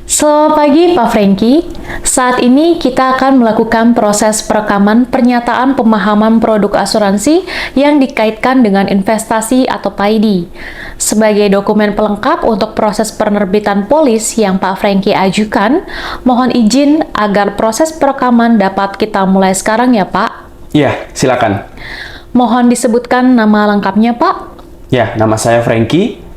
Selamat pagi Pak Franky. Saat ini kita akan melakukan proses perekaman pernyataan pemahaman produk asuransi yang dikaitkan dengan investasi atau PAID. Sebagai dokumen pelengkap untuk proses penerbitan polis yang Pak Franky ajukan, mohon izin agar proses perekaman dapat kita mulai sekarang ya Pak. Iya, silakan. Mohon disebutkan nama lengkapnya Pak. Ya, nama saya Franky.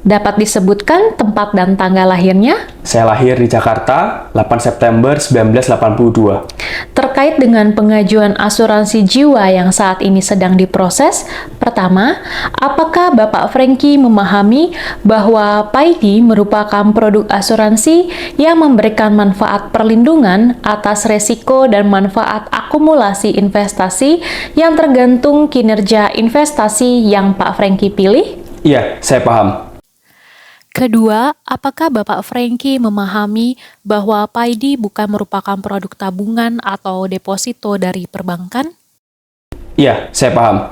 Dapat disebutkan tempat dan tanggal lahirnya? Saya lahir di Jakarta, 8 September 1982. Terkait dengan pengajuan asuransi jiwa yang saat ini sedang diproses, pertama, apakah Bapak Franky memahami bahwa PAID merupakan produk asuransi yang memberikan manfaat perlindungan atas resiko dan manfaat akumulasi investasi yang tergantung kinerja investasi yang Pak Franky pilih? Iya, saya paham. Kedua, apakah Bapak Franky memahami bahwa PAID bukan merupakan produk tabungan atau deposito dari perbankan? Iya, saya paham.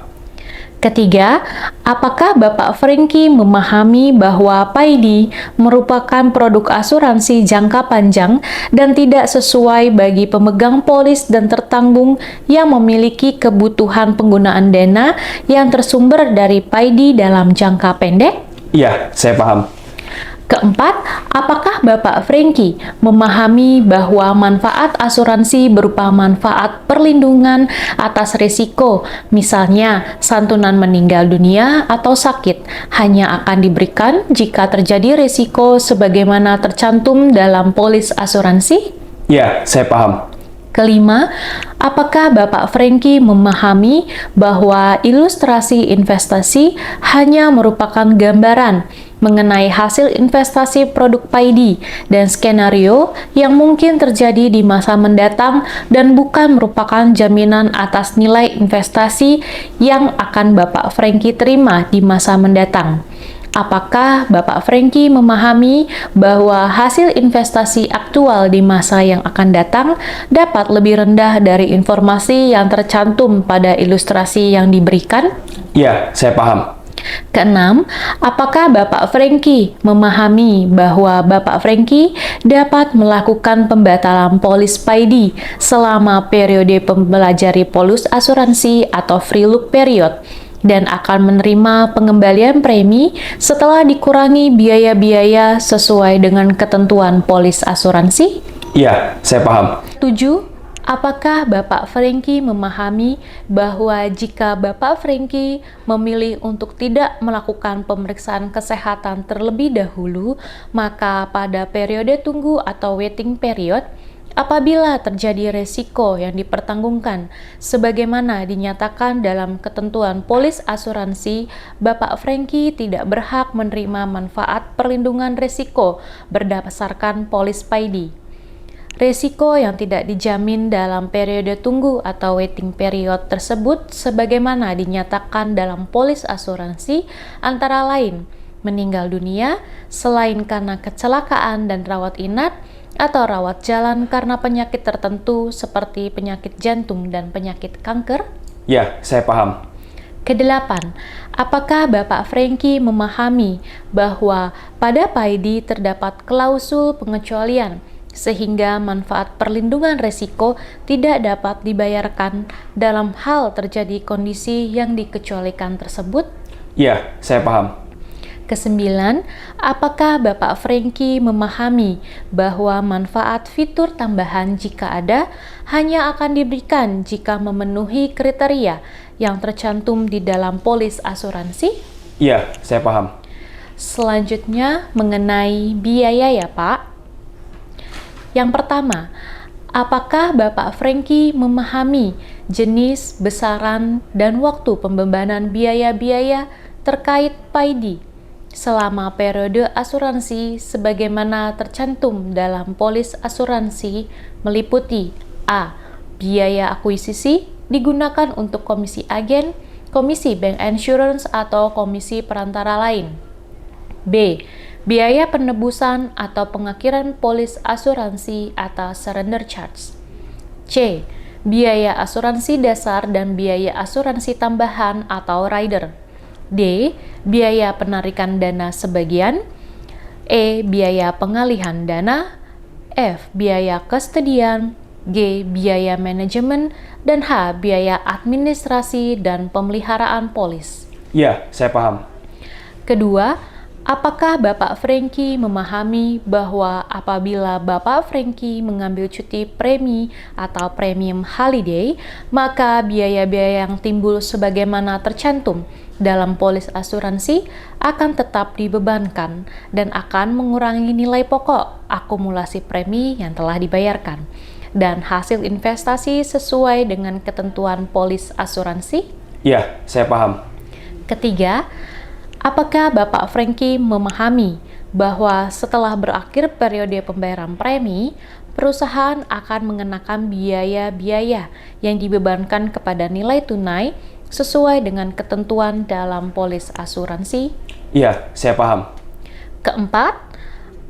Ketiga, apakah Bapak Franky memahami bahwa PAID merupakan produk asuransi jangka panjang dan tidak sesuai bagi pemegang polis dan tertanggung yang memiliki kebutuhan penggunaan dana yang tersumber dari PAID dalam jangka pendek? Iya, saya paham. Keempat, apakah Bapak Franky memahami bahwa manfaat asuransi berupa manfaat perlindungan atas risiko, misalnya santunan meninggal dunia atau sakit, hanya akan diberikan jika terjadi risiko sebagaimana tercantum dalam polis asuransi? Iya, saya paham. Kelima, apakah Bapak Franky memahami bahwa ilustrasi investasi hanya merupakan gambaran mengenai hasil investasi produk PAID dan skenario yang mungkin terjadi di masa mendatang dan bukan merupakan jaminan atas nilai investasi yang akan Bapak Franky terima di masa mendatang? Apakah Bapak Franky memahami bahwa hasil investasi aktual di masa yang akan datang dapat lebih rendah dari informasi yang tercantum pada ilustrasi yang diberikan? Iya, saya paham. Keenam, apakah Bapak Franky memahami bahwa Bapak Franky dapat melakukan pembatalan polis PAID selama periode mempelajari polis asuransi atau free look period dan akan menerima pengembalian premi setelah dikurangi biaya-biaya sesuai dengan ketentuan polis asuransi? Iya, saya paham. 7. Apakah Bapak Franky memahami bahwa jika Bapak Franky memilih untuk tidak melakukan pemeriksaan kesehatan terlebih dahulu, maka pada periode tunggu atau waiting period, apabila terjadi resiko yang dipertanggungkan sebagaimana dinyatakan dalam ketentuan polis asuransi, Bapak Franky tidak berhak menerima manfaat perlindungan resiko berdasarkan polis PAID. Resiko yang tidak dijamin dalam periode tunggu atau waiting period tersebut sebagaimana dinyatakan dalam polis asuransi antara lain meninggal dunia selain karena kecelakaan dan rawat inap atau rawat jalan karena penyakit tertentu seperti penyakit jantung dan penyakit kanker? Iya, saya paham. Kedelapan, apakah Bapak Franky memahami bahwa pada PAID terdapat klausul pengecualian sehingga manfaat perlindungan resiko tidak dapat dibayarkan dalam hal terjadi kondisi yang dikecualikan tersebut? Iya, saya paham. Kesembilan, apakah Bapak Franky memahami bahwa manfaat fitur tambahan jika ada hanya akan diberikan jika memenuhi kriteria yang tercantum di dalam polis asuransi? Iya, saya paham. Selanjutnya mengenai biaya ya Pak. Yang pertama, apakah Bapak Franky memahami jenis, besaran, dan waktu pembebanan biaya-biaya terkait PAID selama periode asuransi sebagaimana tercantum dalam polis asuransi meliputi A. Biaya akuisisi digunakan untuk komisi agen, komisi bank insurance, atau komisi perantara lain. B. Biaya penebusan atau pengakhiran polis asuransi atau surrender charge. C. Biaya asuransi dasar dan biaya asuransi tambahan atau rider. D. Biaya penarikan dana sebagian. E. Biaya pengalihan dana, F. Biaya kustodian, G. Biaya manajemen, dan H. Biaya administrasi dan pemeliharaan polis. Ya, saya paham. Kedua, apakah Bapak Franky memahami bahwa apabila Bapak Franky mengambil cuti premi atau premium holiday, maka biaya-biaya yang timbul sebagaimana tercantum dalam polis asuransi akan tetap dibebankan dan akan mengurangi nilai pokok akumulasi premi yang telah dibayarkan dan hasil investasi sesuai dengan ketentuan polis asuransi? Ya, saya paham. Ketiga, apakah Bapak Franky memahami bahwa setelah berakhir periode pembayaran premi, perusahaan akan mengenakan biaya-biaya yang dibebankan kepada nilai tunai sesuai dengan ketentuan dalam polis asuransi? Ya, saya paham. Keempat,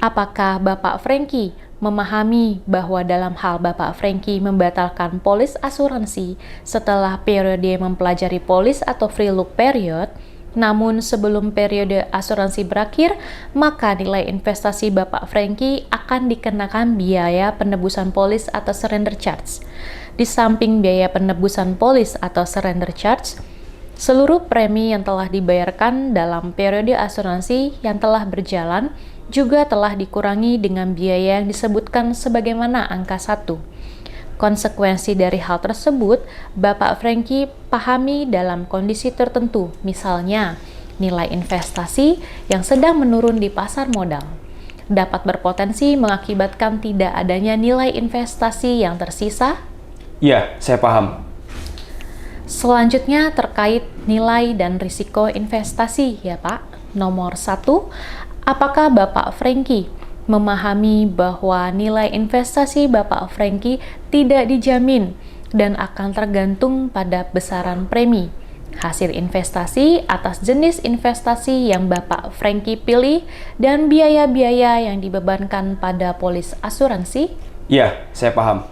apakah Bapak Franky memahami bahwa dalam hal Bapak Franky membatalkan polis asuransi setelah periode mempelajari polis atau free look period, namun sebelum periode asuransi berakhir, maka nilai investasi Bapak Franky akan dikenakan biaya penebusan polis atau surrender charge. Di samping biaya penebusan polis atau surrender charge, seluruh premi yang telah dibayarkan dalam periode asuransi yang telah berjalan juga telah dikurangi dengan biaya yang disebutkan sebagaimana angka 1. Konsekuensi dari hal tersebut, Bapak Franky pahami dalam kondisi tertentu, misalnya nilai investasi yang sedang menurun di pasar modal, dapat berpotensi mengakibatkan tidak adanya nilai investasi yang tersisa. Ya, saya paham. Selanjutnya terkait nilai dan risiko investasi ya Pak. Nomor 1, apakah Bapak Franky memahami bahwa nilai investasi Bapak Franky tidak dijamin dan akan tergantung pada besaran premi, hasil investasi atas jenis investasi yang Bapak Franky pilih, dan biaya-biaya yang dibebankan pada polis asuransi? Ya, saya paham.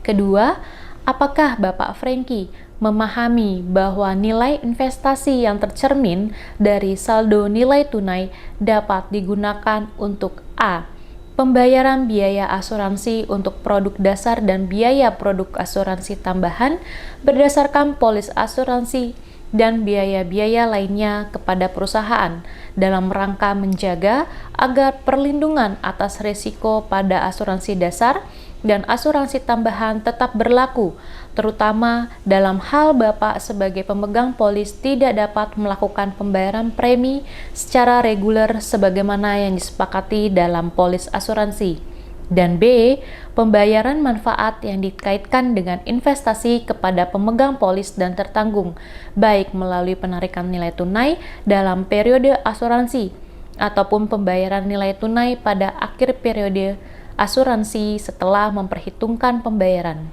Kedua, apakah Bapak Franky memahami bahwa nilai investasi yang tercermin dari saldo nilai tunai dapat digunakan untuk A. Pembayaran biaya asuransi untuk produk dasar dan biaya produk asuransi tambahan berdasarkan polis asuransi dan biaya-biaya lainnya kepada perusahaan dalam rangka menjaga agar perlindungan atas risiko pada asuransi dasar dan asuransi tambahan tetap berlaku, terutama dalam hal Bapak sebagai pemegang polis tidak dapat melakukan pembayaran premi secara reguler sebagaimana yang disepakati dalam polis asuransi. Dan B, pembayaran manfaat yang dikaitkan dengan investasi kepada pemegang polis dan tertanggung, baik melalui penarikan nilai tunai dalam periode asuransi, ataupun pembayaran nilai tunai pada akhir periode asuransi setelah memperhitungkan pembayaran.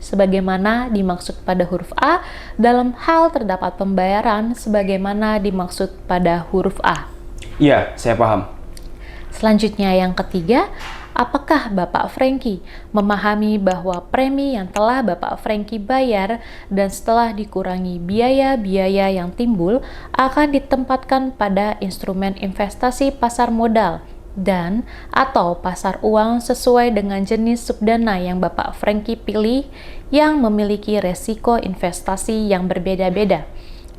Sebagaimana dimaksud pada huruf A, dalam hal terdapat pembayaran sebagaimana dimaksud pada huruf A. Iya, saya paham. Selanjutnya yang ketiga, apakah Bapak Franky memahami bahwa premi yang telah Bapak Franky bayar dan setelah dikurangi biaya-biaya yang timbul akan ditempatkan pada instrumen investasi pasar modal dan atau pasar uang sesuai dengan jenis subdana yang Bapak Franky pilih yang memiliki resiko investasi yang berbeda-beda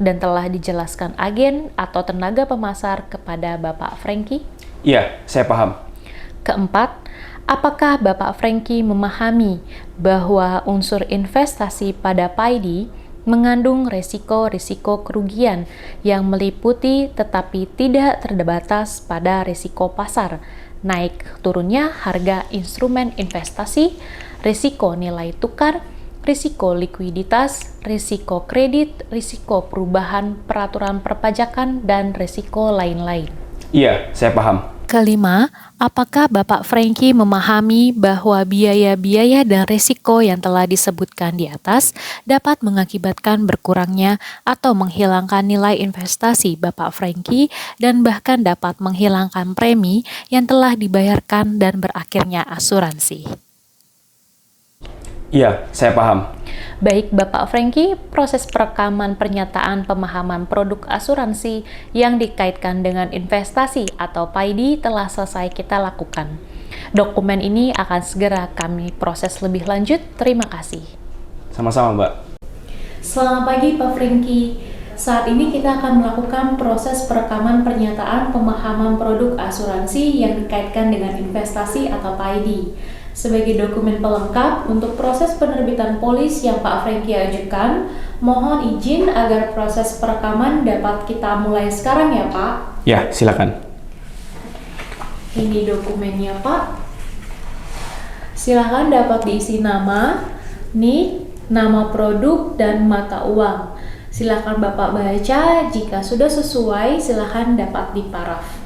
dan telah dijelaskan agen atau tenaga pemasar kepada Bapak Franky? Iya, saya paham. Keempat, apakah Bapak Franky memahami bahwa unsur investasi pada PAID mengandung risiko-risiko kerugian yang meliputi tetapi tidak terbatas pada risiko pasar, naik turunnya harga instrumen investasi, risiko nilai tukar, risiko likuiditas, risiko kredit, risiko perubahan peraturan perpajakan, dan risiko lain-lain? Iya, saya paham. Kelima, apakah Bapak Franky memahami bahwa biaya-biaya dan risiko yang telah disebutkan di atas dapat mengakibatkan berkurangnya atau menghilangkan nilai investasi Bapak Franky dan bahkan dapat menghilangkan premi yang telah dibayarkan dan berakhirnya asuransi? Iya, saya paham. Baik Bapak Franky, proses perekaman pernyataan pemahaman produk asuransi yang dikaitkan dengan investasi atau PAID telah selesai kita lakukan. Dokumen ini akan segera kami proses lebih lanjut. Terima kasih. Sama-sama, Mbak. Selamat pagi Pak Franky. Saat ini kita akan melakukan proses perekaman pernyataan pemahaman produk asuransi yang dikaitkan dengan investasi atau PAID. Sebagai dokumen pelengkap untuk proses penerbitan polis yang Pak Franky ajukan, mohon izin agar proses perekaman dapat kita mulai sekarang ya Pak. Ya, silakan. Ini dokumennya Pak. Silakan dapat diisi nama, NIK, nama produk, dan mata uang. Silakan Bapak baca, jika sudah sesuai silakan dapat diparaf.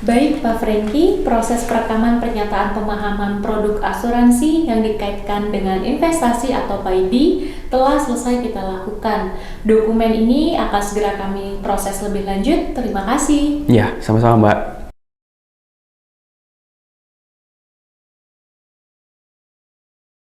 Baik Pak Franky, proses perekaman pernyataan pemahaman produk asuransi yang dikaitkan dengan investasi atau PAID telah selesai kita lakukan. Dokumen ini akan segera kami proses lebih lanjut. Terima kasih. Ya, sama-sama, Mbak.